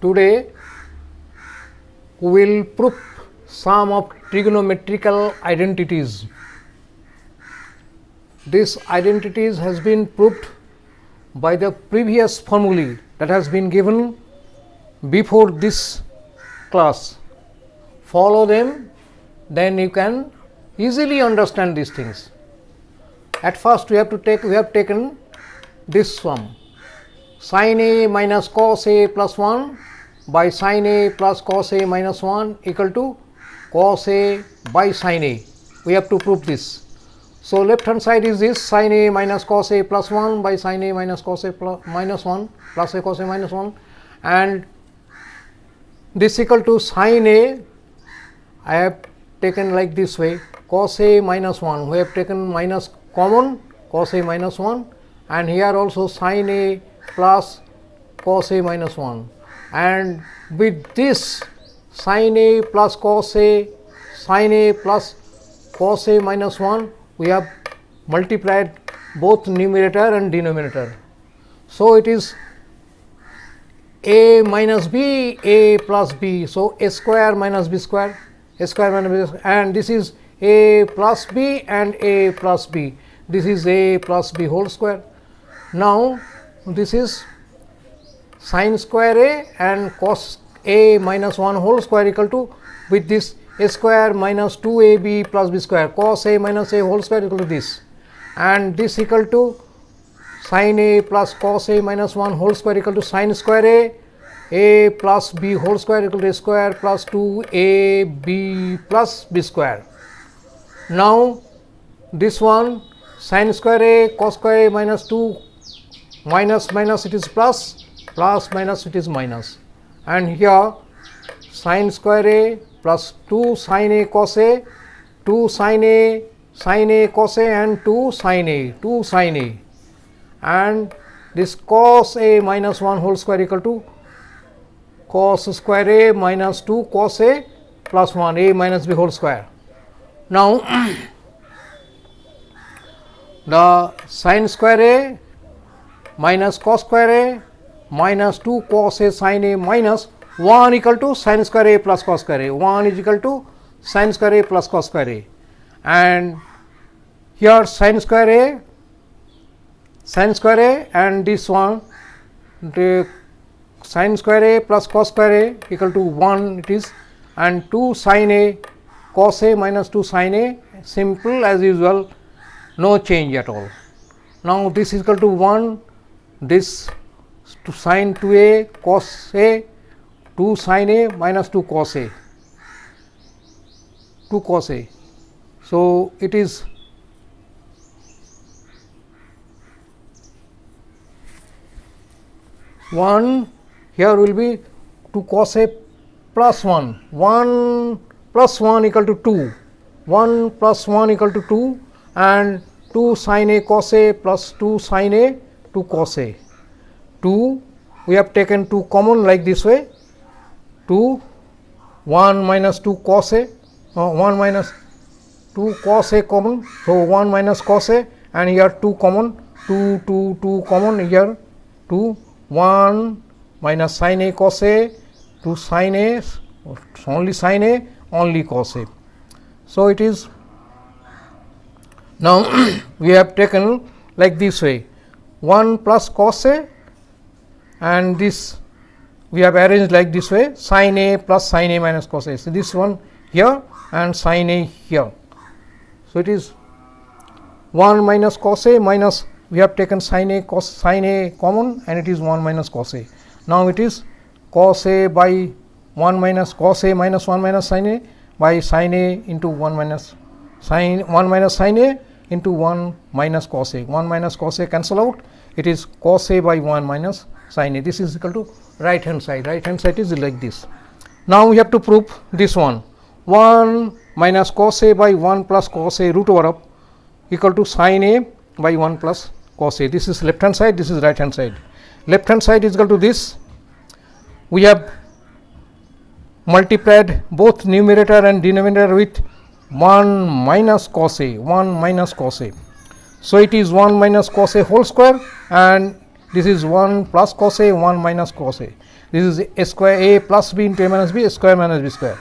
Today we will prove some of trigonometrical identities. This identities has been proved by the previous formulae that has been given before this class. Follow them, then you can easily understand these things. At first we have taken this sum, sin A minus cos A plus 1 by sin A plus cos A minus 1 equal to cos A by sin A. We have to prove this. So, left hand side is this sin A minus cos A plus 1 by sin A minus cos A minus 1 plus A cos A minus 1, and this equal to sin A. I have taken like this way, cos A minus 1, we have taken minus common, cos A minus 1, and here also sin A plus cos A minus 1, and with this sin A plus cos A, sin A plus cos A minus 1, we have multiplied both numerator and denominator. So, it is A minus B, A plus B. So, A square minus B square, A square minus B square, and this is A plus B and A plus B. This is A plus B whole square. Now, this is sin square A and cos A minus 1 whole square equal to, with this A square minus 2AB plus B square, cos A minus A whole square equal to this, and this equal to sin A plus cos A minus 1 whole square equal to sin square A plus B whole square equal to A square plus 2AB plus B square. Now, this one sin square A cos square A minus 2 minus minus it is plus, plus minus it is minus, and here sin square A plus 2 sin A cos A, 2 sin A cos A, and 2 sin A, and this cos A minus 1 whole square equal to cos square A minus 2 cos A plus 1 A minus B whole square. Now, the sin square A minus cos square A minus 2 cos A sin A minus 1 equal to sin square A plus cos square A, 1 is equal to sin square A plus cos square A, and here sin square A and this one, the sin square A plus cos square A equal to 1 it is, and 2 sin A cos A minus 2 sin A, simple as usual, no change at all. Now, this is equal to 1, this to sin 2A cos A, 2 sin A minus 2 cos A, 2 cos A. So, it is one, here will be 2 cos A plus 1, 1 plus 1 equal to 2, 1 plus 1 equal to 2, and 2 sin A cos A plus 2 sin A 2 cos A, 2, we have taken 2 common like this way, 2, 1 minus 2 cos A, 1 minus 2 cos A common. So, 1 minus cos A, and here 2 common, 2 common, here 2, 1 minus sin A cos A, 2 sin A, only sin A, only cos A. So, it is now we have taken like this way, 1 plus cos A, and this we have arranged like this way, sin A plus sin A minus cos A. So, this one here and sin A here. So, it is 1 minus cos A minus, we have taken sin A cos sin A common, and it is 1 minus cos A. Now, it is cos A by 1 minus cos A minus 1 minus sin A by sin A into 1 minus sin A into 1 minus cos A. 1 minus cos A cancel out, it is cos A by 1 minus sin A. This is equal to right hand side is like this. Now, we have to prove this one, 1 minus cos A by 1 plus cos A root over of equal to sin A by 1 plus cos A. This is left hand side, this is right hand side. Left hand side is equal to this, we have multiplied both numerator and denominator with 1 minus cos A, 1 minus cos A. So, it is 1 minus cos A whole square, and this is 1 plus cos A, 1 minus cos A. This is a square A plus B into A minus B, a square minus B square.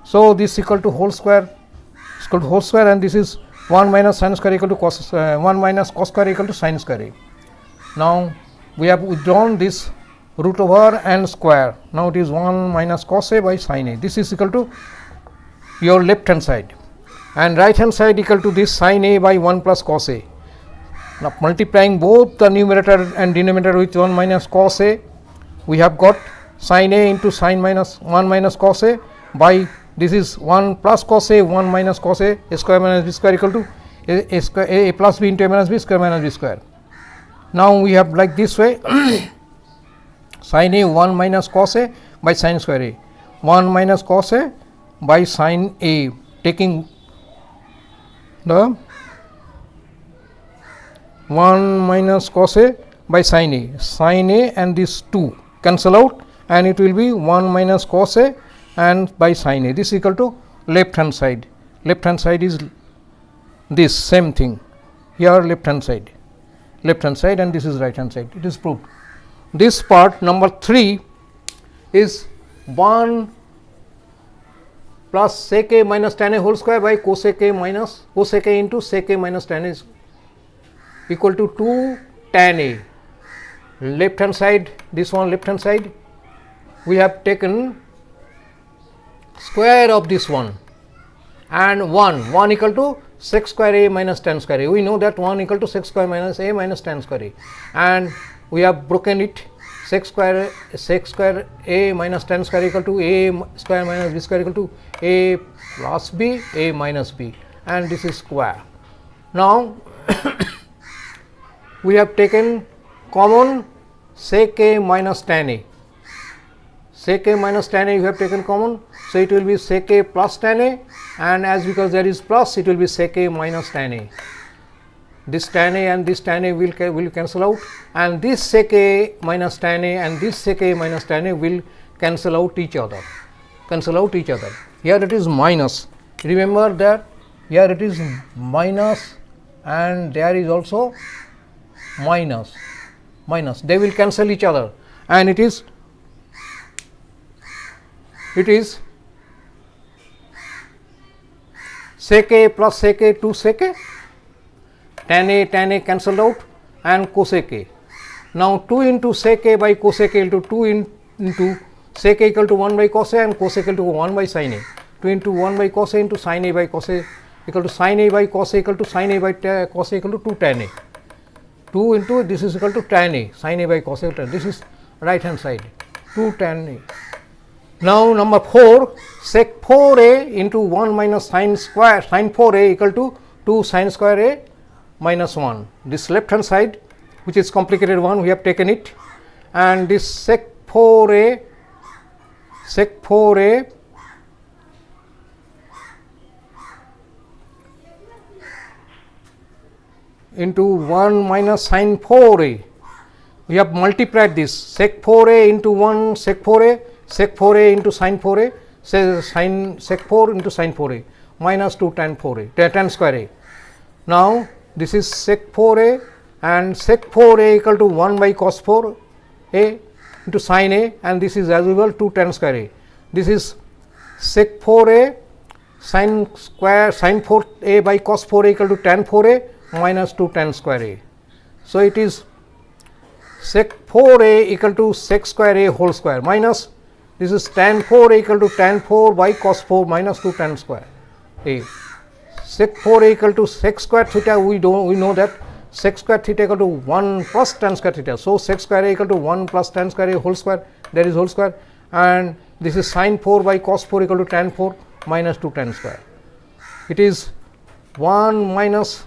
So this equal to whole square, is equal to whole square, and this is 1 minus sin square equal to cos 1 minus cos square equal to sin square A. Now we have withdrawn this root over and square. Now it is 1 minus cos A by sin A. This is equal to your left hand side, and right hand side equal to this sin A by 1 plus cos A. Now multiplying both the numerator and denominator with 1 minus cos A, we have got sin A into sin minus 1 minus cos A by this is 1 plus cos A, 1 minus cos A, square minus B square equal to a square A plus B into A minus B square minus B square. Now we have like this way sin A 1 minus cos A by sin square A, 1 minus cos A by sin A, taking the 1 minus cos A by sin A and this 2 cancel out, and it will be 1 minus cos A and by sin A. This is equal to left hand side. Left hand side is this same thing here, left hand side, and this is right hand side. It is proved. This part number 3 is 1 plus sec A minus tan A whole square by cosec A minus cosec A into sec A minus tan A is equal to 2 tan A. Left hand side, this one left hand side, we have taken square of this one, and 1 equal to sec square A minus tan square A. We know that 1 equal to sec square minus A minus tan square A, and we have broken it. Sec square A minus tan square equal to A square minus B square equal to A plus B, A minus B, and this is square. Now we have taken common sec A minus tan A. Sec A minus tan A you have taken common, so it will be sec A plus tan A, and as because there is plus, it will be sec A minus tan A. This tan A and this tan A will cancel out, and this sec A minus tan A and this sec A minus tan A will cancel out each other. Here it is minus. Remember that here it is minus, and there is also minus. They will cancel each other, and it is sec A plus sec A 2 sec A, tan A cancelled out, and cosec A. Now 2 into sec A by cosec A into 2 into sec A equal to 1 by cos A and cosec equal to 1 by sin A. 2 into 1 by cos A into sin A by cos A equal to sin A by cos A equal to sin A by cos A equal to 2 tan A. 2 into this is equal to tan A, sin A by cos A. This is right hand side, 2 tan A. Now number 4, sec 4A into 1 minus sin 4A equal to 2 sin square A minus 1. This left hand side, which is complicated one, we have taken it, and this sec 4A into 1 minus sin 4A. We have multiplied this sec 4A into 1 sec 4A into sin 4A, sec 4 into sin 4A minus 2 tan 4A, tan square A. Now this is sec 4A, and sec 4A equal to 1 by cos 4A into sin A, and this is as usual 2 tan square A. This is sec 4A sin 4A by cos 4A equal to tan 4A minus 2 tan square A. So it is sec 4A equal to sec square A whole square minus this is tan 4A equal to tan 4 by cos 4 minus 2 tan square A. Sec 4A equal to sec square theta, we know that sec square theta equal to 1 plus tan square theta. So sec square A equal to 1 plus tan square A whole square, there is whole square, and this is sin 4 by cos 4 equal to tan 4 minus 2 tan square. It is 1 minus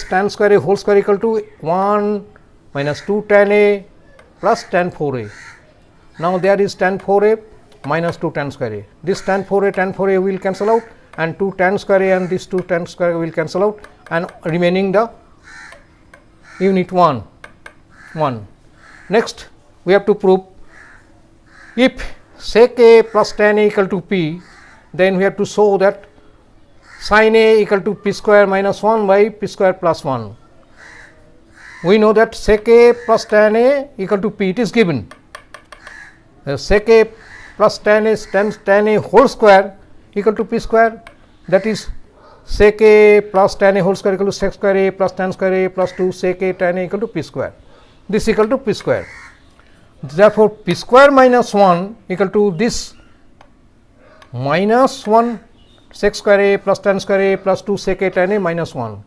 tan square A whole square equal to 1 minus 2 tan A plus tan 4A. Now there is tan 4A minus 2 tan square A. This tan 4A will cancel out, and 2 tan square A and this 2 tan square A will cancel out, and remaining the unit 1. Next we have to prove if sec A plus tan A equal to P, then we have to show that sin A equal to P square minus 1 by P square plus 1. we know that sec a plus tan a equal to p, it is given. Sec a plus tan a times tan a whole square equal to p square, that is sec a plus tan a whole square equal to sec square a plus tan square a plus 2 sec a tan a equal to p square. This equal to p square. Therefore, p square minus 1 equal to this minus 1 sec square a plus tan square a plus 2 sec a tan a minus 1.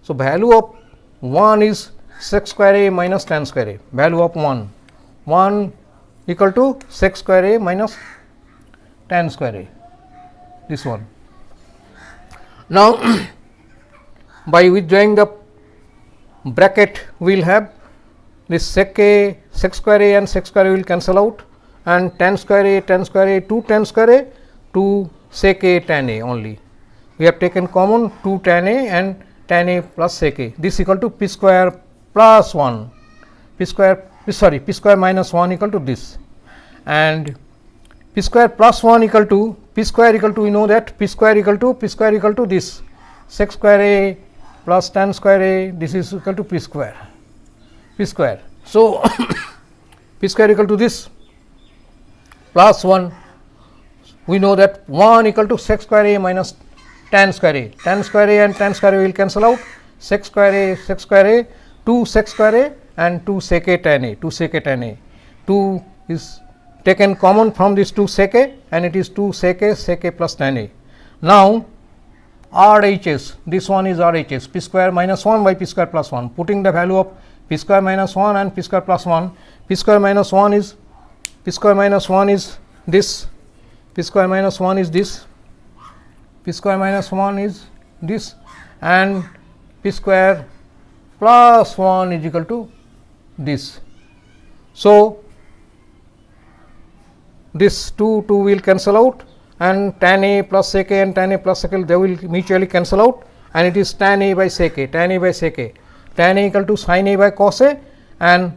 So, value of 1 is sec square a minus tan square a, value of 1 equal to sec square a minus tan square a, this one. Now, by withdrawing the bracket, we will have this sec square a and sec square a will cancel out, and tan square a, 2 tan square a, 2 sec a tan a only. We have taken common 2 tan a and tan a plus sec a. This equal to p square plus 1, p square minus 1 equal to this, and p square plus 1 equal to p square equal to, we know that p square equal to this sec square a plus tan square a, this is equal to p square. So, p square equal to this plus 1, we know that 1 equal to sec square a minus tan square a, and tan square a will cancel out, sec square a, 2 sec square a and 2 sec a tan a, 2 is taken common from this 2 sec a, and it is 2 sec a plus tan a. Now, RHS, this one is RHS, p square minus 1 by p square plus 1, putting the value of p square minus 1 and p square plus 1, p square minus 1 is this, p square minus 1 is this, and p square plus 1 is equal to this. So, this 2 will cancel out, and tan a plus sec a and tan a plus sec a, they will mutually cancel out, and it is tan a by sec a, tan a equal to sin a by cos a, and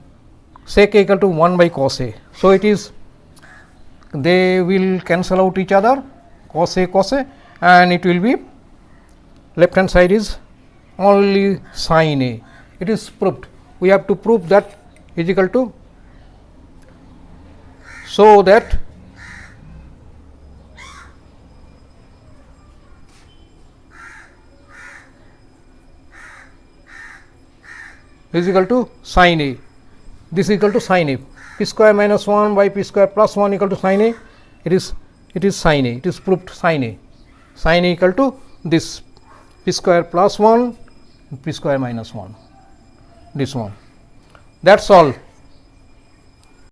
sec a equal to 1 by cos a. So, it is, they will cancel out each other, cos a, and it will be left hand side is only sin a. It is proved. We have to prove that is equal to, so that is equal to sin a, this is equal to sin a, p square minus 1 by p square plus 1 equal to sin a, it is sin a, it is proved sin a equal to this p square plus 1, p square minus 1, this one. That is all.